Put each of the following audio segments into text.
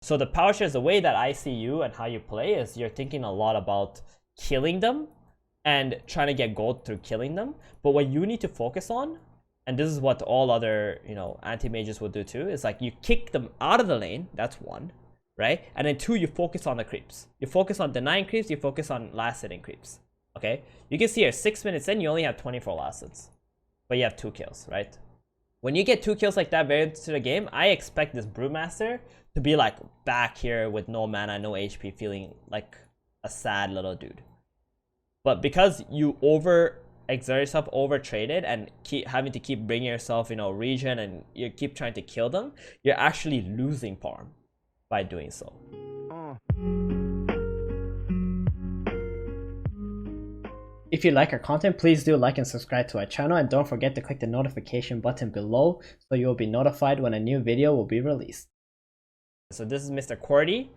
So the power treads, the way that I see you and how you play is you're thinking a lot about killing them and trying to get gold through killing them. But what you need to focus on, and this is what all other, you know, anti-mages will do too, is like you kick them out of the lane. That's one, right? And then two, you focus on the creeps. You focus on denying creeps, you focus on last hitting creeps. Okay? You can see here, 6 minutes in, you only have 24 last hits. But you have 2 kills, right? When you get 2 kills like that very into the game, I expect this Brewmaster to be like back here with no mana, no HP, feeling like a sad little dude. But because you over-exert yourself, over-traded, and keep having to keep bringing yourself, you know, regen, and you keep trying to kill them, you're actually losing farm by doing so. If you like our content, please do like and subscribe to our channel, and don't forget to click the notification button below so you will be notified when a new video will be released. So this is Mr. Cordy.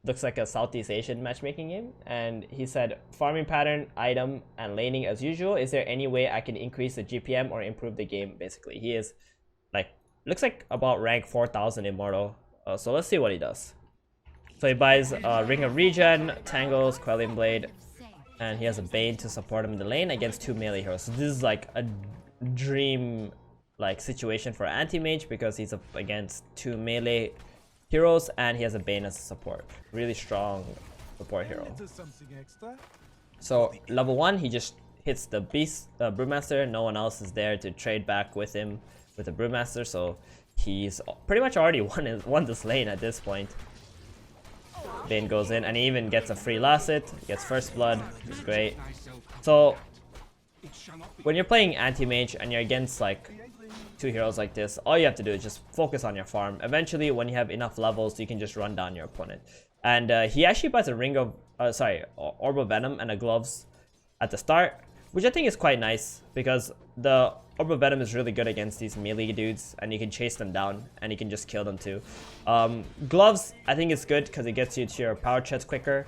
Looks like a Southeast Asian matchmaking game, and he said, farming pattern, item, and laning as usual. Is there any way I can increase the GPM or improve the game? Basically, he is like, looks like about rank 4,000 Immortal. So let's see what he does. So he buys Ring of Regen, Tangles, Quelling Blade, and he has a Bane to support him in the lane against 2 melee heroes. So this is like a dream like situation for anti-mage because he's up against 2 melee heroes and he has a Bane as a support. Really strong support hero. So level 1, he just hits the beast Brewmaster. No one else is there to trade back with him with the Brewmaster, so he's pretty much already won this lane at this point. Bane goes in and he even gets a free last hit, gets first blood, which is great. So when you're playing anti-mage and you're against like 2 heroes like this, all you have to do is just focus on your farm. Eventually, when you have enough levels, you can just run down your opponent. And he actually buys a ring of Orb of Venom and a gloves at the start, which I think is quite nice because the Orb of Venom is really good against these melee dudes, and you can chase them down and you can just kill them too. Gloves, I think is good because it gets you to your power treads quicker.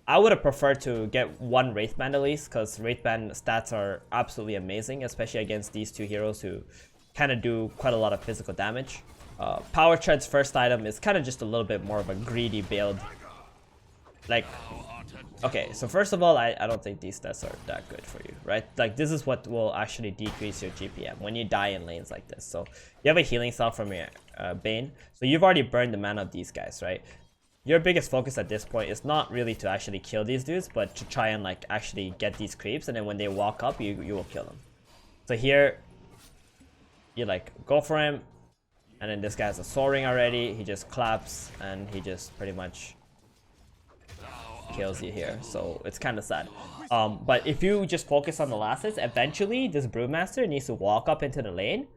I would have preferred to get 1 Wraith Band at least, because Wraith Band stats are absolutely amazing, especially against these 2 heroes who kind of do quite a lot of physical damage. Power Tread's first item is kind of just a little bit more of a greedy build. Like, okay, so first of all, I don't think these stats are that good for you, right? Like, this is what will actually decrease your GPM when you die in lanes like this. So you have a healing cell from your Bane, so you've already burned the mana of these guys, right? Your biggest focus at this point is not really to actually kill these dudes, but to try and like actually get these creeps, and then when they walk up, you will kill them. So here, you like go for him, and then this guy has a soul ring already. He just claps and he just pretty much kills you here. So it's kind of sad. But if you just focus on the last hits, eventually this Brewmaster needs to walk up into the lane,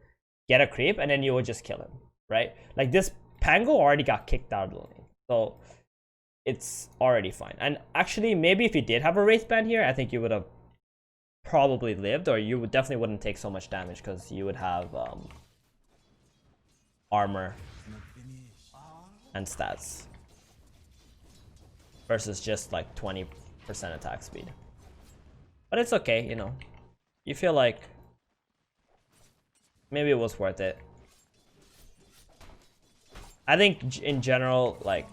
get a creep, and then you will just kill him, right? Like this Pango already got kicked out of the lane, so it's already fine. And actually, maybe if you did have a Wraith Band here, I think you would have probably lived, or you would definitely wouldn't take so much damage because you would have armor and stats versus just like 20% attack speed. But it's okay, you know. You feel like maybe it was worth it. I think in general, like,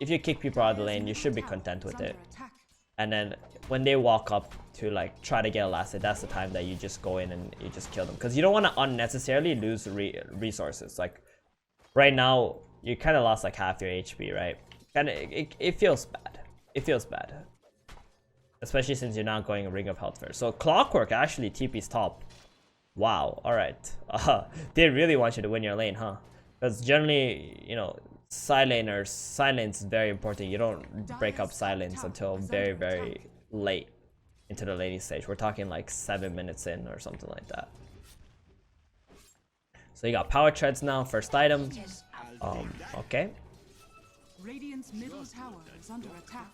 if you kick people out of the lane, you should be content with it. And then when they walk up to like try to get a last hit, that's the time that you just go in and you just kill them, because you don't want to unnecessarily lose resources. Like right now, you kind of lost like half your HP, right? And it feels bad. It feels bad, especially since you're not going Ring of Health first. So Clockwork actually TP's top. Wow. All right. They really want you to win your lane, huh? Because generally, you know, silence is very important. You don't break up silence until very, very late into the laning stage. We're talking like 7 minutes in or something like that. So you got power treads now, first item. Okay.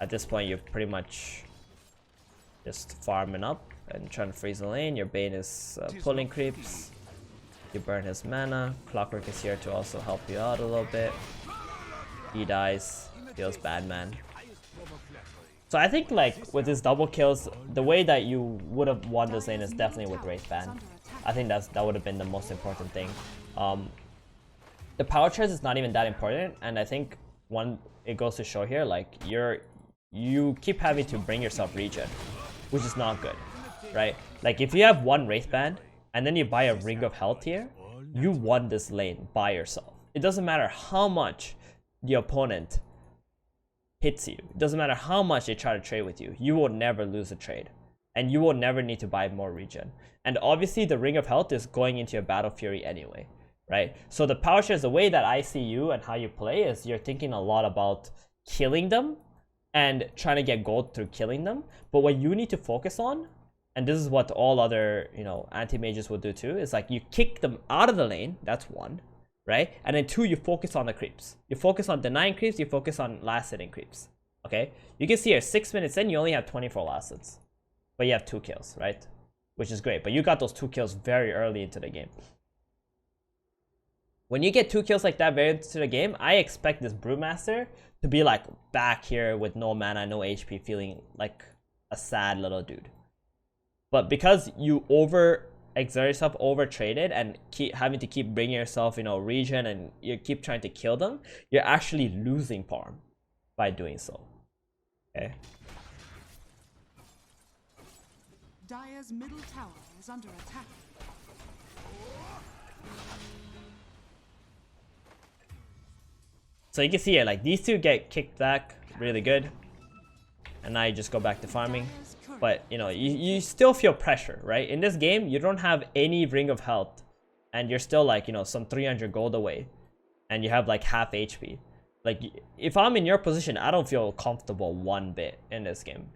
At this point, you're pretty much just farming up and trying to freeze the lane. Your Bane is pulling creeps. You burn his mana. Clockwork is here to also help you out a little bit. He dies. Feels bad, man. So I think like with his double kills, the way that you would have won this lane is definitely with Wraith Band. I think that would have been the most important thing. The power treads is not even that important, and I think it goes to show here, like you keep having to bring yourself regen, which is not good, right? Like if you have one Wraith Band and then you buy a Ring of Health here, you won this lane by yourself. It doesn't matter how much the opponent hits you. It doesn't matter how much they try to trade with you. You will never lose a trade. And you will never need to buy more regen. And obviously the Ring of Health is going into your Battle Fury anyway, right? So the power shares, the way that I see you and how you play is you're thinking a lot about killing them and trying to get gold through killing them. But what you need to focus on, and this is what all other, you know, anti-mages will do too, is like you kick them out of the lane, that's one, right? And then two, you focus on the creeps. You focus on denying creeps, you focus on last hitting creeps, okay? You can see here, 6 minutes in, you only have 24 last hits. But you have 2 kills, right? Which is great, but you got those 2 kills very early into the game. When you get 2 kills like that very into the game, I expect this Brewmaster to be like back here with no mana, no HP, feeling like a sad little dude. But because you exert yourself, over traded, and keep having to keep bringing yourself, you know, regen, and you keep trying to kill them, you're actually losing farm by doing so. Okay. Dire's middle tower is under attack. So you can see here, like these two get kicked back really good, and now you just go back to farming. But you know, you still feel pressure, right? In this game, you don't have any Ring of Health, and you're still like, you know, some 300 gold away, and you have like half HP. Like if I'm in your position, I don't feel comfortable one bit in this game.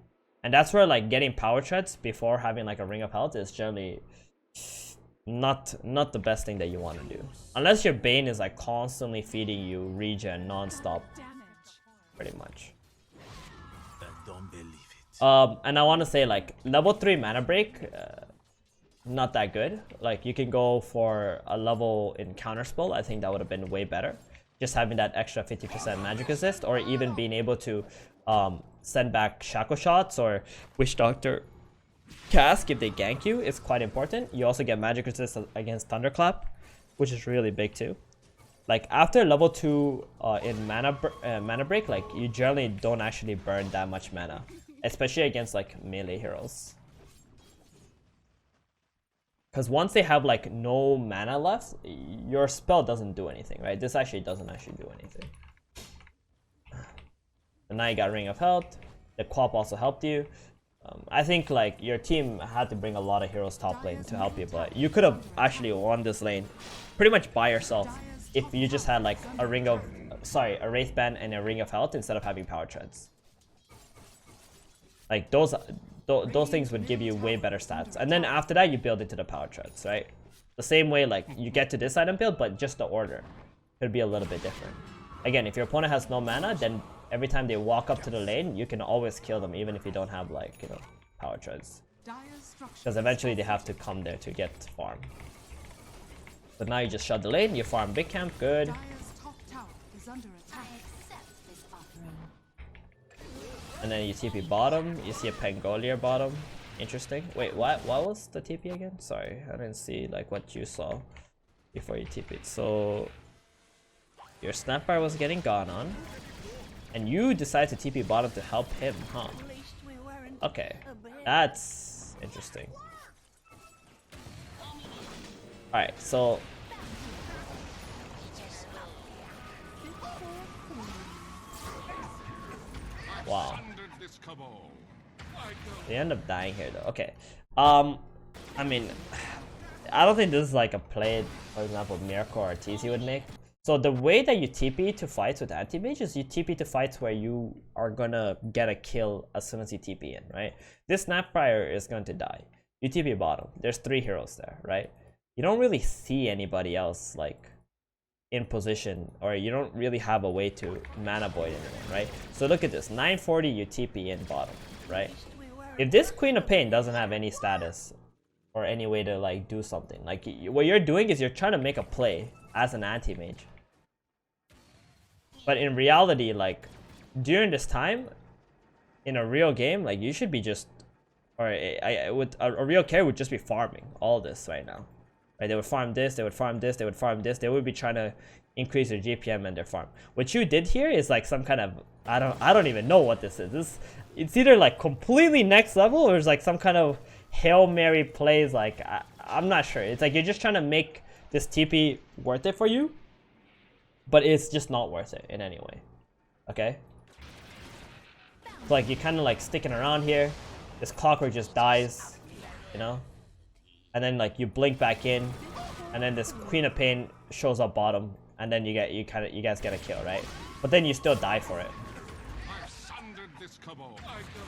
And that's where like getting power treads before having like a Ring of Health is generally not the best thing that you want to do. Unless your Bane is like constantly feeding you regen non-stop, pretty much. Don't believe it. And I want to say like level 3 mana break, not that good. Like you can go for a level in counterspell. I think that would have been way better. Just having that extra 50% magic resist, or even being able to send back shackle shots or Witch Doctor Cask if they gank you is quite important. You also get magic resist against Thunderclap, which is really big too. Like after level 2 in mana break, like you generally don't actually burn that much mana, especially against like melee heroes. Because once they have like no mana left, your spell doesn't do anything, right? This actually doesn't do anything. And now you got Ring of Health. The Quap also helped you. I think like your team had to bring a lot of heroes top lane to help you, but you could have actually won this lane pretty much by yourself if you just had like a Wraith Band and a Ring of Health instead of having power treads. Like those things would give you way better stats, and then after that you build into the power treads, right? The same way like you get to this item build, but just the order could be a little bit different. Again, if your opponent has no mana, then every time they walk up to the lane, you can always kill them, even if you don't have like, you know, power treads, because eventually they have to come there to get farm. So now you just shut the lane, you farm big camp, good. And then you TP bottom, you see a Pangolier bottom. Interesting. Wait, what was the TP again? Sorry, I didn't see like what you saw before you TP'd. So your Snapfire was getting gone on, and you decide to TP bottom to help him, huh? Okay, that's interesting. Alright, so wow. They end up dying here though. Okay. I mean, I don't think this is like a play, for example, Miracle or TC would make. So the way that you TP to fights with anti-mage is you TP to fights where you are gonna get a kill as soon as you TP in, right? This Snapfire is going to die. You TP bottom. There's 3 heroes there, right? You don't really see anybody else like in position, or you don't really have a way to mana void anyone, right? So look at this, 940 you TP in bottom, right? If this Queen of Pain doesn't have any status or any way to like do something, like what you're doing is you're trying to make a play as an anti-mage. But in reality, like during this time, in a real game, like you should be just, or a real carry would just be farming all this right now. Right? They would farm this, they would farm this, they would farm this. They would be trying to increase their GPM and their farm. What you did here is like some kind of, I don't even know what this is. It's either like completely next level or it's like some kind of Hail Mary plays. Like I'm not sure. It's like you're just trying to make this TP worth it for you, but it's just not worth it in any way. Okay? So like you're kind of like sticking around here. This clockwork just dies, you know? And then like you blink back in, and then this Queen of Pain shows up bottom, and then you guys get a kill, right? But then you still die for it.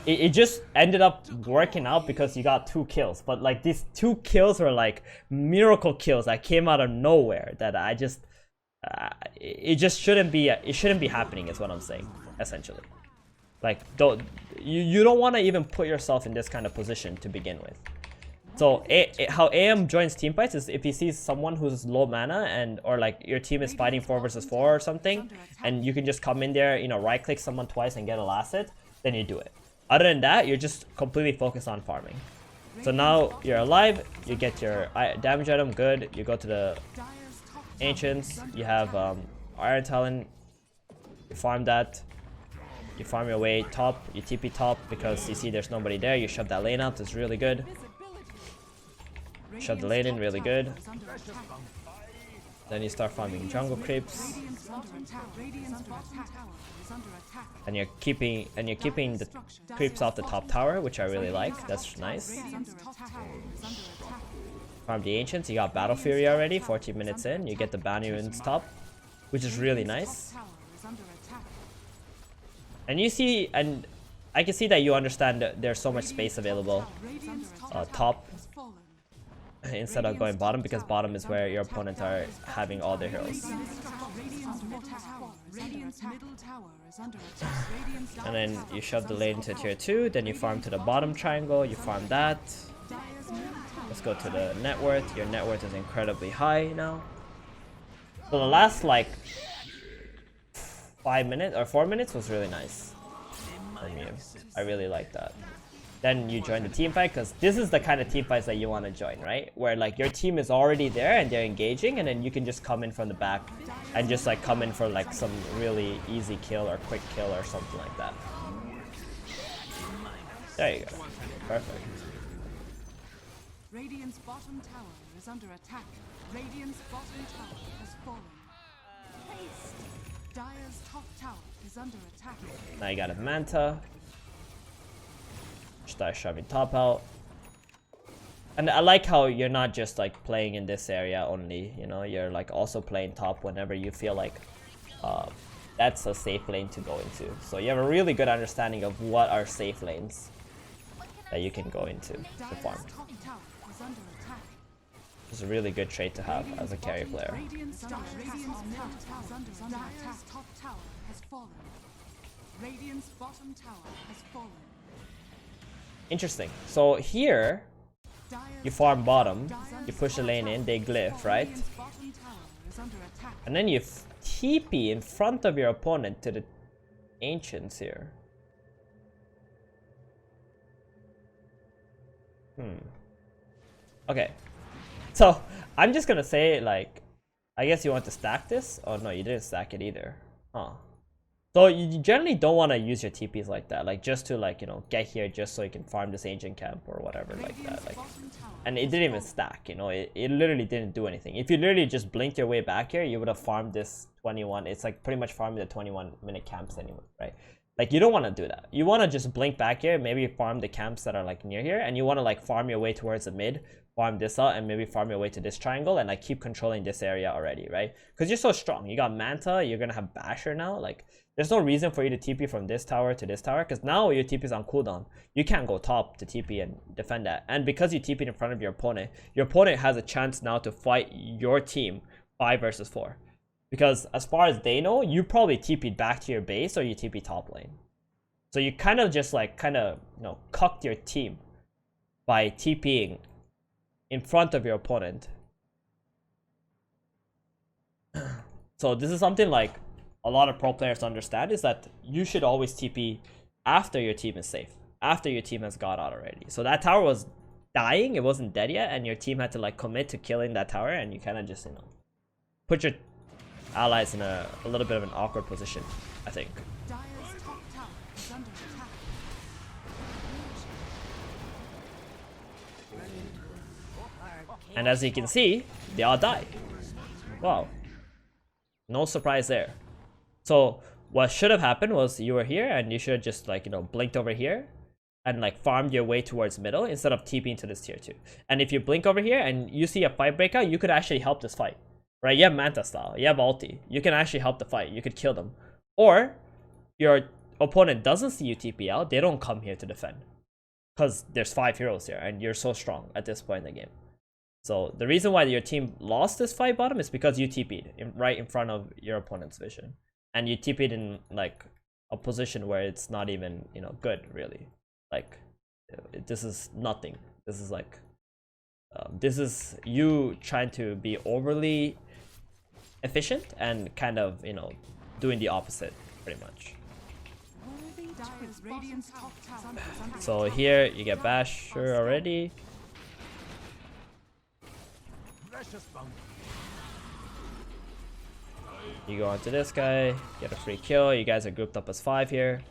It just ended up working out because you got 2 kills, but like these 2 kills were like miracle kills that came out of nowhere. That I just, it just shouldn't be. It shouldn't be happening. Is what I'm saying, essentially. Like you don't want to even put yourself in this kind of position to begin with. So how AM joins team fights is if he sees someone who's low mana and or like your team is fighting 4 versus 4 or something, and you can just come in there, you know, right click someone twice and get a last hit, then you do it. Other than that, you're just completely focused on farming. So now you're alive, you get your damage item, good. You go to the Ancients, you have Iron Talon, you farm that. You farm your way top, you TP top because you see there's nobody there, you shove that lane out, it's really good. Shove the lane in, really good. Then you start farming jungle creeps. And you're keeping the creeps off the top tower, which I really like. That's nice. Farm the Ancients, you got Battle Fury already, 14 minutes in. You get the bounty runes top, which is really nice. And you see, and I can see that you understand that there's so much space available top instead of going bottom, because bottom is where your opponents are having all their heroes. And then you shove the lane into tier 2, then you farm to the bottom triangle, you farm that. Let's go to the net worth. Your net worth is incredibly high now. So the last like 5 minutes or 4 minutes was really nice from you. I really like that. Then you join the team fight, because this is the kind of team fights that you want to join, right? Where like your team is already there and they're engaging, and then you can just come in from the back and just like come in for like some really easy kill or quick kill or something like that. There you go. Perfect. Radiant's bottom tower is under attack. Radiant's bottom tower has fallen. Dire's top tower is under attack. Now you got a Manta. Start shoving top out. And I like how you're not just like playing in this area only, you know, you're like also playing top whenever you feel like that's a safe lane to go into. So you have a really good understanding of what are safe lanes that you can go into to farm. It's a really good trait to have as a carry player. Radiant's top tower has fallen. Radiant's bottom tower has fallen. Interesting. So here, you farm bottom, you push the lane in, they glyph, right? And then you TP in front of your opponent to the Ancients here. Okay. So, I'm just gonna say, like, I guess you want to stack this? Oh no, you didn't stack it either. Huh. So you generally don't want to use your TPs like that, like just to like, you know, get here just so you can farm this ancient camp or whatever like that. Like, and it didn't even stack, you know, it literally didn't do anything. If you literally just blinked your way back here, you would have farmed this 21. It's like pretty much farming the 21-minute camps anyway, right? Like you don't want to do that. You want to just blink back here, maybe farm the camps that are like near here, and you want to like farm your way towards the mid, farm this out, and maybe farm your way to this triangle and like keep controlling this area already, right? Because you're so strong. You got Manta, you're gonna have Basher now. Like there's no reason for you to TP from this tower to this tower, because now your TP is on cooldown. You can't go top to TP and defend that. And because you TP in front of your opponent has a chance now to fight your team 5 versus 4. Because as far as they know, you probably TP'd back to your base or you TP top lane. So you kind of just like you know, cucked your team by TPing in front of your opponent. So this is something like a lot of pro players understand, is that you should always TP after your team is safe, after your team has got out already. So that tower was dying, it wasn't dead yet, and your team had to like commit to killing that tower, and you kind of just, you know, put your allies in a little bit of an awkward position, I think. Dire's top tower is under attack. And as you can see, they all die. Wow. No surprise there. So what should have happened was you were here and you should have just like, you know, blinked over here and like farmed your way towards middle instead of TPing to this tier 2. And if you blink over here and you see a fight breakout, you could actually help this fight. Right? You have Manta style, you have ulti. You can actually help the fight. You could kill them. Or your opponent doesn't see you TP out, they don't come here to defend. Because there's 5 heroes here and you're so strong at this point in the game. So the reason why your team lost this fight bottom is because you TP'd right in front of your opponent's vision. And you TP'd in like a position where it's not even, you know, good really. Like this is nothing. This is like this is you trying to be overly efficient and kind of, you know, doing the opposite pretty much. Dire's Radiant's top tower is under So here you get Basher already. Precious bounty. You go onto this guy, get a free kill. You guys are grouped up as 5 here.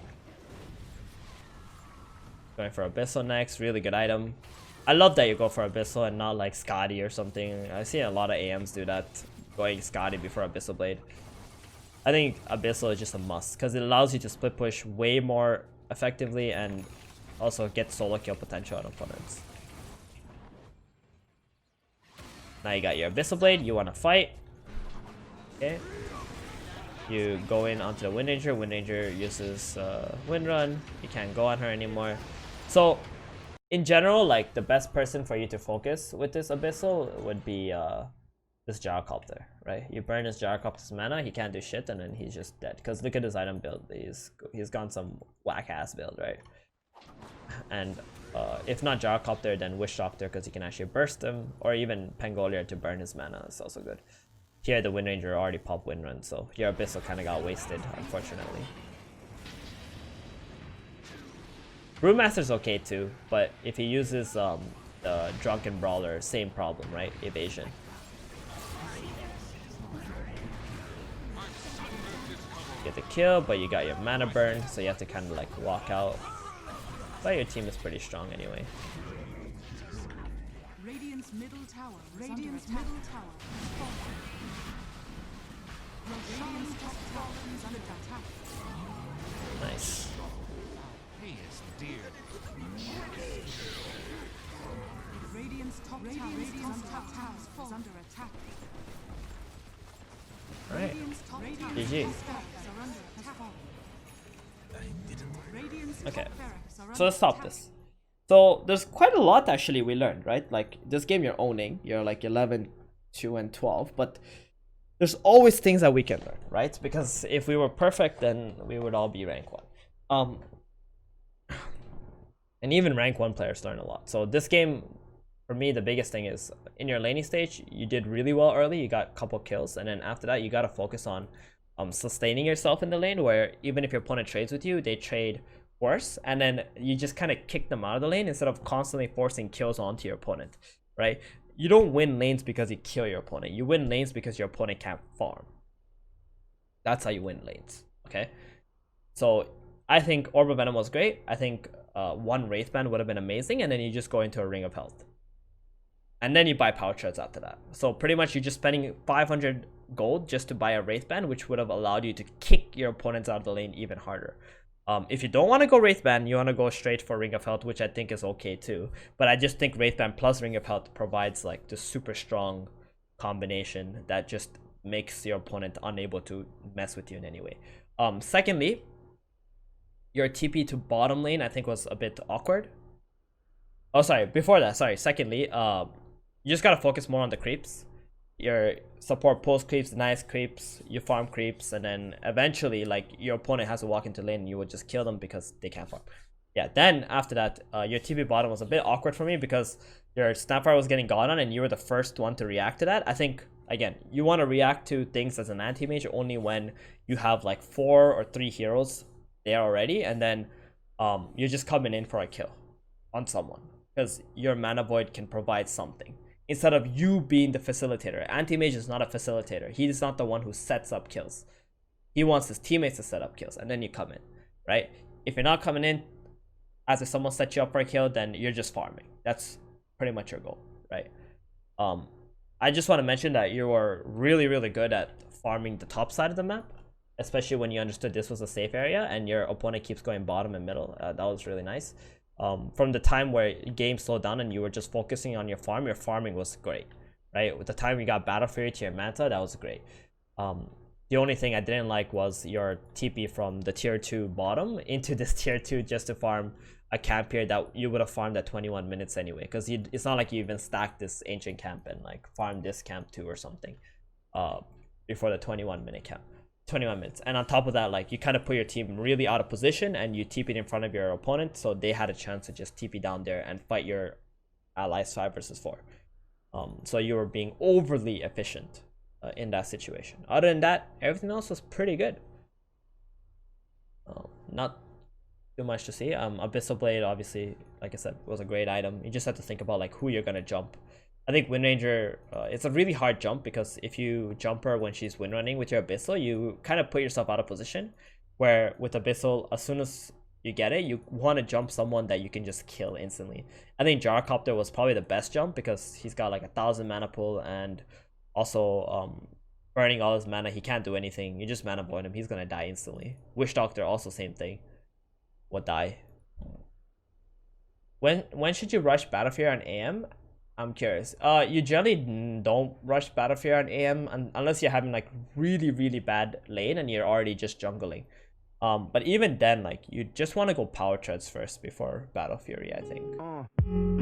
Going for Abyssal next, really good item. I love that you go for Abyssal and not like Scotty or something. I've seen a lot of AMs do that, going Scotty before Abyssal Blade. I think Abyssal is just a must because it allows you to split push way more effectively and also get solo kill potential on opponents. Now you got your Abyssal Blade, you want to fight. Okay. You go in onto the Wind Ranger. Wind Ranger uses Wind Run. You can't go on her anymore. So, in general, like the best person for you to focus with this Abyssal would be this Gyrocopter, right? You burn his Gyrocopter's mana, he can't do shit, and then he's just dead. Because look at his item build. He's gone some whack-ass build, right? And if not Gyrocopter, then Wish Doctor, because you can actually burst him, or even Pangolier to burn his mana is also good. Here the Wind Ranger already popped Wind Run, so your Abyssal kind of got wasted, unfortunately. Brewmaster's okay too, but if he uses the Drunken Brawler, same problem, right? Evasion. Get the kill, but you got your mana burn, so you have to kind of like walk out. But your team is pretty strong anyway. Radiant's middle tower. Radiant's middle tower is falling. Radiant's top tower is under attack. Nice. Radiant's top tower is under attack. Alright. Radiant's top tower GG. are under attack. Radiant's Okay. top barracks are So under let's stop attack. this. So there's quite a lot actually we learned, right? Like this game you're owning, you're like 11, 2, and 12, but there's always things that we can learn, right? Because if we were perfect, then we would all be rank 1. And even rank 1 players learn a lot. So this game, for me, the biggest thing is in your laning stage, you did really well early, you got a couple kills, and then after that, you got to focus on sustaining yourself in the lane, where even if your opponent trades with you, they trade worse, and then you just kind of kick them out of the lane instead of constantly forcing kills onto your opponent, right? You don't win lanes because you kill your opponent. You win lanes because your opponent can't farm. That's how you win lanes, okay? So I think Orb of Venom was great. I think one Wraith Band would have been amazing, and then you just go into a Ring of Health. And then you buy Power Treads after that. So pretty much you're just spending 500 gold just to buy a Wraith Band, which would have allowed you to kick your opponents out of the lane even harder. If you don't want to go Wraith Band, you want to go straight for Ring of Health, which I think is okay too. But I just think Wraith Band plus Ring of Health provides like this super strong combination that just makes your opponent unable to mess with you in any way. Secondly, your TP to bottom lane I think was a bit awkward. Oh, sorry, before that, sorry. Secondly, you just gotta focus more on the creeps. Your support pulls creeps, denies creeps, you farm creeps, and then eventually like your opponent has to walk into lane and you would just kill them because they can't farm. Yeah, then after that, your TP bottom was a bit awkward for me because your Snapfire was getting gone on and you were the first one to react to that. I think, again, you want to react to things as an anti-mage only when you have like 4 or 3 heroes there already, and then you're just coming in for a kill on someone. because your mana void can provide something instead of you being the facilitator. Anti-mage is not a facilitator. He is not the one who sets up kills. He wants his teammates to set up kills, and then you come in, right? If you're not coming in as if someone set you up for a kill, then you're just farming. That's pretty much your goal, right? I just want to mention that you were really, really good at farming the top side of the map, especially when you understood this was a safe area and your opponent keeps going bottom and middle. That was really nice. From the time where game slowed down and you were just focusing on your farming was great, right? With the time you got Battle Fury to your Manta, that was great. The only thing I didn't like was your TP from the tier 2 bottom into this tier 2 just to farm a camp here that you would have farmed at 21 minutes anyway, because it's not like you even stacked this ancient camp and like farmed this camp too or something before the 21 minutes. And on top of that, like, you kind of put your team really out of position and you TP'd in front of your opponent, so they had a chance to just TP down there and fight your allies 5 versus 4. So you were being overly efficient in that situation. Other than that, everything else was pretty good. Not too much to see. Abyssal Blade, obviously, like I said, was a great item. You just have to think about like who you're gonna jump. I think Wind Ranger, it's a really hard jump, because if you jump her when she's wind running with your Abyssal, you kind of put yourself out of position, where with Abyssal, as soon as you get it, you want to jump someone that you can just kill instantly. I think Gyrocopter was probably the best jump, because he's got like 1,000 mana pool, and also burning all his mana. He can't do anything. You just mana void him, he's gonna die instantly. Wish Doctor, also same thing, would die. When should you rush Battlefield on AM? I'm curious. You generally don't rush Battlefield on AM unless you're having like really, really bad lane and you're already just jungling. But even then, like, you just want to go power treads first before Battle Fury, I think.